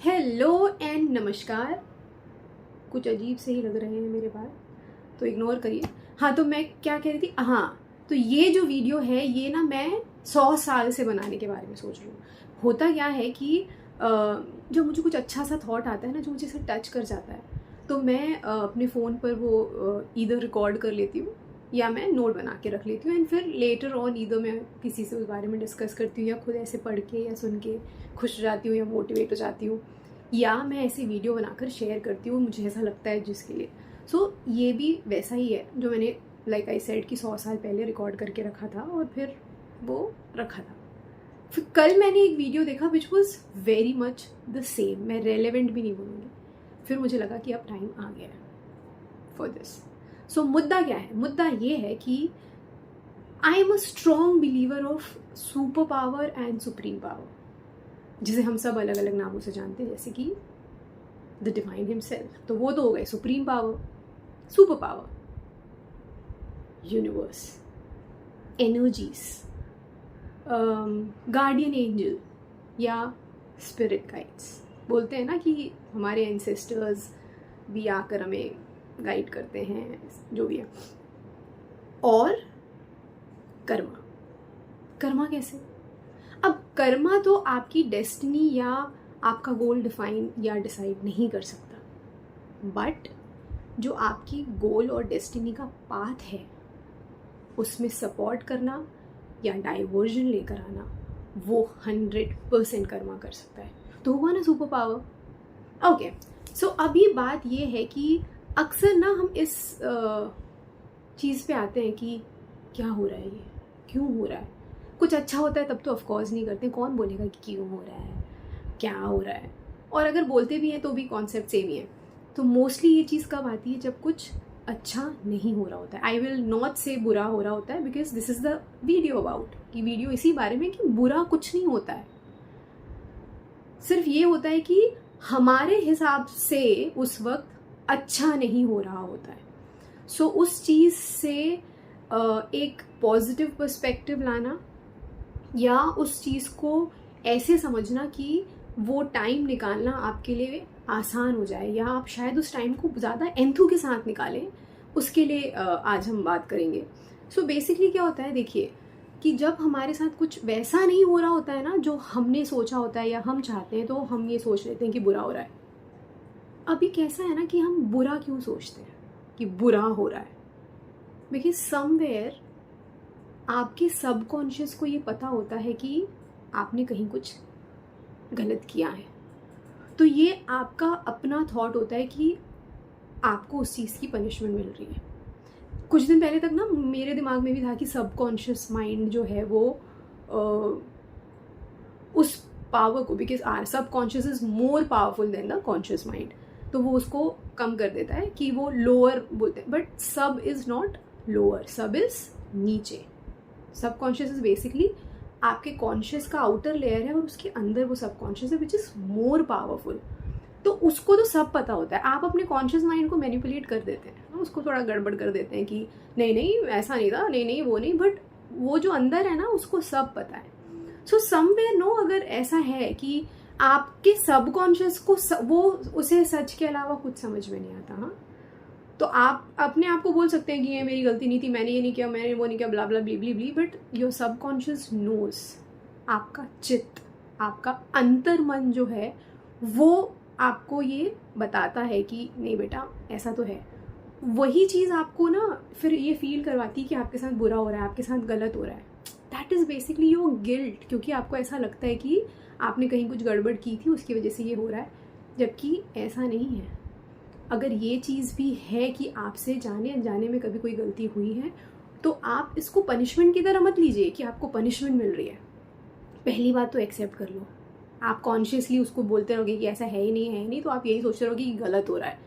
Hello and नमस्कार। कुछ अजीब से ही लग रहे हैं मेरे बाल, तो इग्नोर करिए। हाँ, तो मैं क्या कह रही थी, हाँ, तो ये जो वीडियो है ये ना मैं 100 साल से बनाने के बारे में सोच रही हूँ। होता क्या है कि जो मुझे कुछ अच्छा सा थॉट आता है ना, जो मुझे इसे टच कर जाता है, तो मैं अपने फ़ोन पर वो ईदर रिकॉर्ड कर लेती हूँ या मैं नोट बना के रख लेती हूँ एंड फिर लेटर ऑन ईदर मैं किसी से उस बारे में डिस्कस करती हूँ या खुद ऐसे पढ़ के या सुन के खुश हो जाती हूँ या मोटिवेट हो जाती हूँ, या मैं ऐसी वीडियो बनाकर शेयर करती हूँ मुझे ऐसा लगता है जिसके लिए। सो ये भी वैसा ही है जो मैंने लाइक आई सेड कि 100 साल पहले रिकॉर्ड करके रखा था और फिर वो रखा था। फिर कल मैंने एक वीडियो देखा which was very much the same, मैं रेलेवेंट भी नहीं बोलूँगी। फिर मुझे लगा कि अब टाइम आ गया है फॉर दिस। सो मुद्दा क्या है? मुद्दा ये है कि I am a strong believer of super power and supreme power, जिसे हम सब अलग अलग नामों से जानते हैं, जैसे कि द डिवाइन हिमसेल्फ। तो वो तो हो गए supreme power, super power, universe, energies, guardian angel या स्पिरिट गाइड्स। बोलते हैं ना कि हमारे एंसेस्टर्स भी आकर हमें गाइड करते हैं, जो भी है। और कर्मा। कर्मा कैसे? अब कर्मा तो आपकी डेस्टिनी या आपका गोल डिफाइन या डिसाइड नहीं कर सकता, बट जो आपकी गोल और डेस्टिनी का पाथ है उसमें सपोर्ट करना या डाइवर्जन लेकर आना, वो 100% कर्मा कर सकता है। तो हुआ ना सुपर पावर। ओके, सो अभी बात ये है कि अक्सर ना हम इस चीज़ पे आते हैं कि क्या हो रहा है, ये क्यों हो रहा है। कुछ अच्छा होता है तब तो ऑफकोर्स नहीं करते, कौन बोलेगा कि क्यों हो रहा है, क्या हो रहा है। और अगर बोलते भी हैं तो भी कॉन्सेप्ट सेम ही है। तो मोस्टली ये चीज़ कब आती है? जब कुछ अच्छा नहीं हो रहा होता है। आई विल नॉट से बुरा हो रहा होता है, because this is the video about, कि वीडियो इसी बारे में कि बुरा कुछ नहीं होता है। सिर्फ ये होता है कि हमारे हिसाब से उस वक्त अच्छा नहीं हो रहा होता है। सो उस चीज़ से एक पॉजिटिव पर्सपेक्टिव लाना या उस चीज़ को ऐसे समझना कि वो टाइम निकालना आपके लिए आसान हो जाए, या आप शायद उस टाइम को ज़्यादा एंथू के साथ निकालें, उसके लिए आज हम बात करेंगे। सो बेसिकली क्या होता है, देखिए कि जब हमारे साथ कुछ वैसा नहीं हो रहा होता है ना जो हमने सोचा होता है या हम चाहते हैं, तो हम ये सोच लेते हैं कि बुरा हो रहा है। अभी कैसा है ना कि हम बुरा क्यों सोचते हैं कि बुरा हो रहा है? बिकॉज समवेयर आपके सबकॉन्शियस को ये पता होता है कि आपने कहीं कुछ गलत किया है। तो ये आपका अपना थॉट होता है कि आपको उस चीज़ की पनिशमेंट मिल रही है। कुछ दिन पहले तक ना मेरे दिमाग में भी था कि सबकॉन्शियस माइंड जो है वो उस पावर को, because are subconscious is more powerful than the conscious mind, तो वो उसको कम कर देता है कि वो लोअर बोलते हैं। बट सब इज नॉट लोअर, सब इज नीचे। सबकॉन्शियस इज बेसिकली आपके कॉन्शियस का आउटर लेयर है और उसके अंदर वो सबकॉन्शियस है विच इज मोर पावरफुल। तो उसको तो सब पता होता है। आप अपने कॉन्शियस माइंड को मैनिपुलेट कर देते हैं, उसको थोड़ा गड़बड़ कर देते हैं कि नहीं नहीं ऐसा नहीं था, नहीं नहीं वो नहीं, बट वो जो अंदर है ना उसको सब पता है। सो समवेयर नो, अगर ऐसा है कि आपके सबकॉन्शियस को वो उसे सच के अलावा कुछ समझ में नहीं आता, हाँ, तो आप अपने आप को बोल सकते हैं कि ये मेरी गलती नहीं थी, मैंने ये नहीं किया, मैंने वो नहीं किया, ब्ला ब्ला ब्ली ब्ली ब्ली, बट योर सबकॉन्शियस नोज, आपका चित्त, आपका अंतर मन जो है वो आपको ये बताता है कि नहीं बेटा ऐसा तो है। वही चीज़ आपको ना फिर ये फील करवाती है कि आपके साथ बुरा हो रहा है, आपके साथ गलत हो रहा है। That is basically your guilt, क्योंकि आपको ऐसा लगता है कि आपने कहीं कुछ गड़बड़ की थी उसकी वजह से ये हो रहा है, जबकि ऐसा नहीं है। अगर ये चीज़ भी है कि आपसे जाने अनजाने में कभी कोई गलती हुई है, तो आप इसको पनिशमेंट की तरह मत लीजिए कि आपको पनिशमेंट मिल रही है। पहली बात तो एक्सेप्ट कर लो। आप कॉन्शियसली उसको बोलते रहोगे कि ऐसा है ही नहीं, है ही नहीं, तो आप यही सोचते रहोगे कि गलत हो रहा है।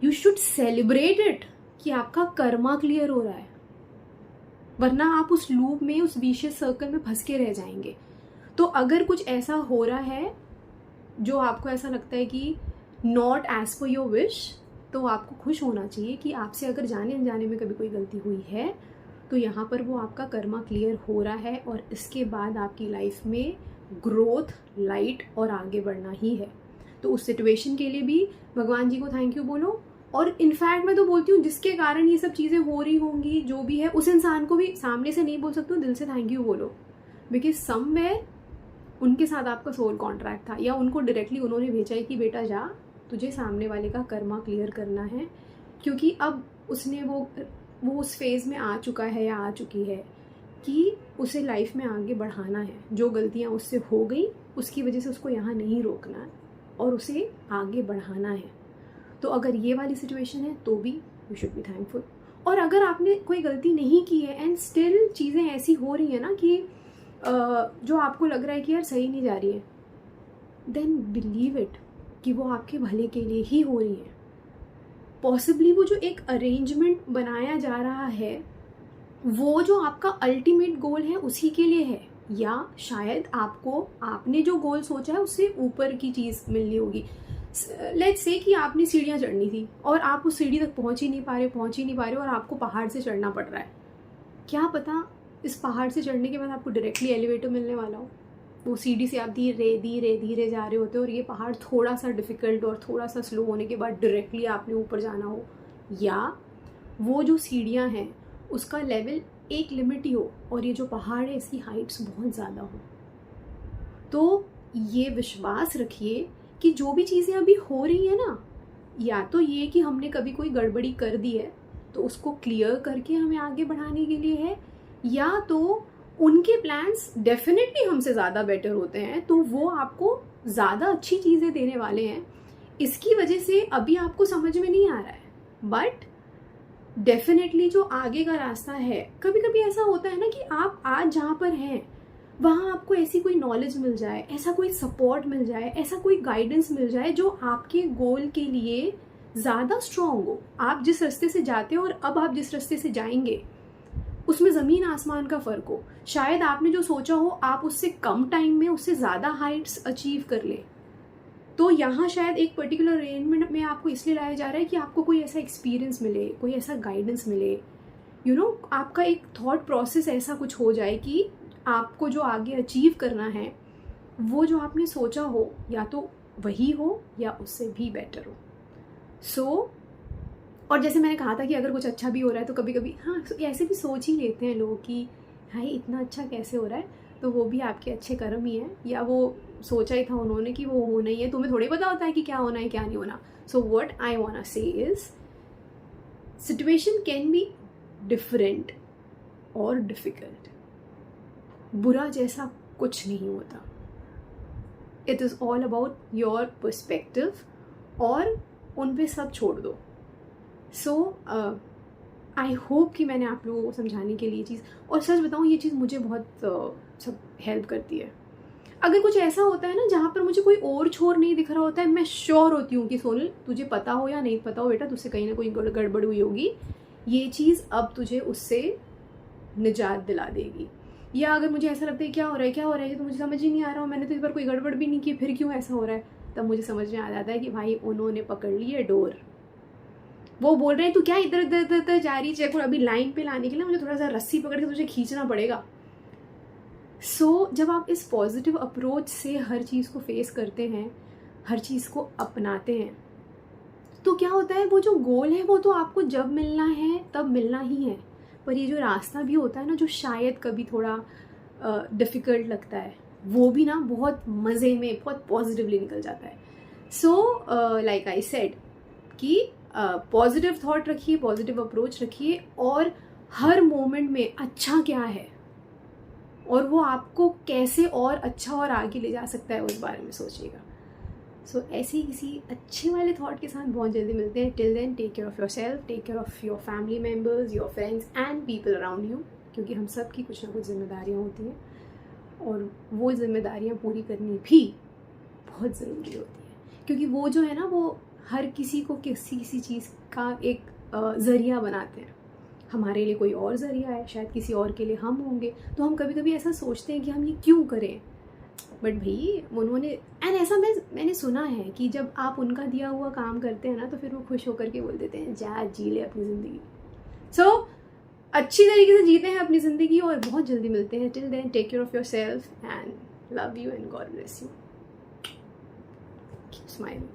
यू शुड सेलिब्रेट इट कि आपका कर्मा क्लियर हो रहा है, वरना आप उस लूप में, उस विशियस सर्कल में फंस के रह जाएंगे। तो अगर कुछ ऐसा हो रहा है जो आपको ऐसा लगता है कि not as per your wish, तो आपको खुश होना चाहिए कि आपसे अगर जाने अनजाने में कभी कोई गलती हुई है तो यहाँ पर वो आपका कर्मा क्लियर हो रहा है और इसके बाद आपकी लाइफ में ग्रोथ, लाइट और आगे बढ़ना ही है। तो उस सिचुएशन के लिए भी भगवान जी को थैंक यू बोलो। और इनफैक्ट मैं तो बोलती हूँ जिसके कारण ये सब चीज़ें हो रही होंगी, जो भी है, उस इंसान को भी सामने से नहीं बोल सकते हो, दिल से थैंक यू बोलो। बिकॉज समवेयर उनके साथ आपका सोल कॉन्ट्रैक्ट था, या उनको डायरेक्टली उन्होंने भेजा है कि बेटा जा, तुझे सामने वाले का कर्मा क्लियर करना है, क्योंकि अब उसने वो उस फेज़ में आ चुका है या आ चुकी है कि उसे लाइफ में आगे बढ़ाना है। जो गलतियाँ उससे हो गई उसकी वजह से उसको यहाँ नहीं रोकना है और उसे आगे बढ़ाना है। तो अगर ये वाली सिचुएशन है तो भी यू शुड बी थैंकफुल। और अगर आपने कोई गलती नहीं की है एंड स्टिल चीज़ें ऐसी हो रही हैं ना कि जो आपको लग रहा है कि यार सही नहीं जा रही है, देन बिलीव इट कि वो आपके भले के लिए ही हो रही है। पॉसिबली वो जो एक अरेंजमेंट बनाया जा रहा है वो जो आपका अल्टीमेट गोल है उसी के लिए है, या शायद आपको आपने जो गोल सोचा है उससे ऊपर की चीज़ मिलनी होगी। लेट्स से कि आपने सीढ़ियाँ चढ़नी थी और आप उस सीढ़ी तक पहुँच ही नहीं पा रहे और आपको पहाड़ से चढ़ना पड़ रहा है। क्या पता इस पहाड़ से चढ़ने के बाद आपको डायरेक्टली एलिवेटर मिलने वाला हो। वो सीढ़ी से आप धीरे धीरे धीरे जा रहे होते हो और ये पहाड़ थोड़ा सा डिफ़िकल्ट और थोड़ा सा स्लो होने के बाद डायरेक्टली आपने ऊपर जाना हो, या वो जो सीढ़ियाँ हैं उसका लेवल एक लिमिट ही हो और ये जो पहाड़ है इसकी हाइट्स बहुत ज़्यादा हो। तो ये विश्वास रखिए कि जो भी चीज़ें अभी हो रही है ना, या तो ये कि हमने कभी कोई गड़बड़ी कर दी है तो उसको क्लियर करके हमें आगे बढ़ाने के लिए है, या तो उनके प्लान्स डेफिनेटली हमसे ज़्यादा बेटर होते हैं तो वो आपको ज़्यादा अच्छी चीज़ें देने वाले हैं। इसकी वजह से अभी आपको समझ में नहीं आ रहा है, बट डेफिनेटली जो आगे का रास्ता है, कभी कभी ऐसा होता है ना कि आप आज जहाँ पर हैं वहाँ आपको ऐसी कोई नॉलेज मिल जाए, ऐसा कोई सपोर्ट मिल जाए, ऐसा कोई गाइडेंस मिल जाए जो आपके गोल के लिए ज़्यादा स्ट्रॉन्ग हो। आप जिस रास्ते से जाते हो और अब आप जिस रास्ते से जाएंगे उसमें ज़मीन आसमान का फ़र्क हो। शायद आपने जो सोचा हो आप उससे कम टाइम में उससे ज़्यादा हाइट्स अचीव कर ले। तो यहाँ शायद एक पर्टिकुलर अरेंजमेंट में आपको इसलिए लाया जा रहा है कि आपको कोई ऐसा एक्सपीरियंस मिले, कोई ऐसा गाइडेंस मिले, आपका एक थॉट प्रोसेस ऐसा कुछ हो जाए कि आपको जो आगे अचीव करना है वो जो आपने सोचा हो या तो वही हो या उससे भी बेटर हो। और जैसे मैंने कहा था कि अगर कुछ अच्छा भी हो रहा है तो कभी कभी हाँ ऐसे भी सोच ही लेते हैं लोग कि भाई इतना अच्छा कैसे हो रहा है, तो वो भी आपके अच्छे कर्म ही है, या वो सोचा ही था उन्होंने कि वो होना ही है। तुम्हें थोड़ी पता होता है कि क्या होना है क्या नहीं होना। So what I want to say is situation can be different और डिफिकल्ट। बुरा जैसा कुछ नहीं होता। It is all about your perspective और उन पे सब छोड़ दो। सो आई होप कि मैंने आप लोगों को समझाने के लिए चीज़, और सच बताऊँ ये चीज़ मुझे बहुत सब हेल्प करती है। अगर कुछ ऐसा होता है ना जहाँ पर मुझे कोई और छोर नहीं दिख रहा होता है, मैं श्योर होती हूँ कि सोनल तुझे पता हो या नहीं पता हो बेटा, तुझसे कहीं ना कोई गड़बड़ हुई होगी, ये चीज़ अब तुझे उससे निजात दिला देगी। या अगर मुझे ऐसा लगता है क्या हो रहा है तो मुझे समझ ही नहीं आ रहा हो, मैंने तो इस बार कोई गड़बड़ भी नहीं की, फिर क्यों ऐसा हो रहा है, तब मुझे समझ में आ जाता है कि भाई उन्होंने पकड़ ली है डोर। वो बोल रहे हैं तू क्या इधर इधर इधर इधर जा रही, चेक अभी लाइन पे लाने के लिए मुझे थोड़ा सा रस्सी पकड़ के तुझे खींचना पड़ेगा। सो जब आप इस पॉजिटिव अप्रोच से हर चीज़ को फेस करते हैं, हर चीज़ को अपनाते हैं, तो क्या होता है वो जो गोल है वो तो आपको जब मिलना है तब मिलना ही है, पर ये जो रास्ता भी होता है ना जो शायद कभी थोड़ा डिफ़िकल्ट लगता है, वो भी ना बहुत मज़े में बहुत पॉजिटिवली निकल जाता है। सो लाइक आई सेड कि पॉजिटिव थॉट रखिए, पॉजिटिव अप्रोच रखिए, और हर मोमेंट में अच्छा क्या है और वो आपको कैसे और अच्छा और आगे ले जा सकता है उस बारे में सोचिएगा। सो ऐसे ही किसी अच्छे वाले थॉट के साथ बहुत जल्दी मिलते हैं। Till then take care of yourself, take care of your family members, your friends and people around you, क्योंकि हम सब की कुछ ना कुछ जिम्मेदारियाँ होती हैं और वो जिम्मेदारियाँ पूरी करनी भी बहुत ज़रूरी होती है, क्योंकि वो जो है ना वो हर किसी को किसी चीज़ का एक ज़रिया बनाते हैं। हमारे लिए कोई और ज़रिया है, शायद किसी और के लिए हम होंगे, तो हम कभी कभी ऐसा सोचते हैं कि हम ये क्यों करें, बट भाई उन्होंने एंड ऐसा मैंने सुना है कि जब आप उनका दिया हुआ काम करते हैं ना तो फिर वो खुश होकर के बोल देते हैं जा जी ले अपनी ज़िंदगी। सो अच्छी तरीके से जीते हैं अपनी ज़िंदगी और बहुत जल्दी मिलते हैं। Till then take care of yourself and Love you and God bless you. Keep smiling.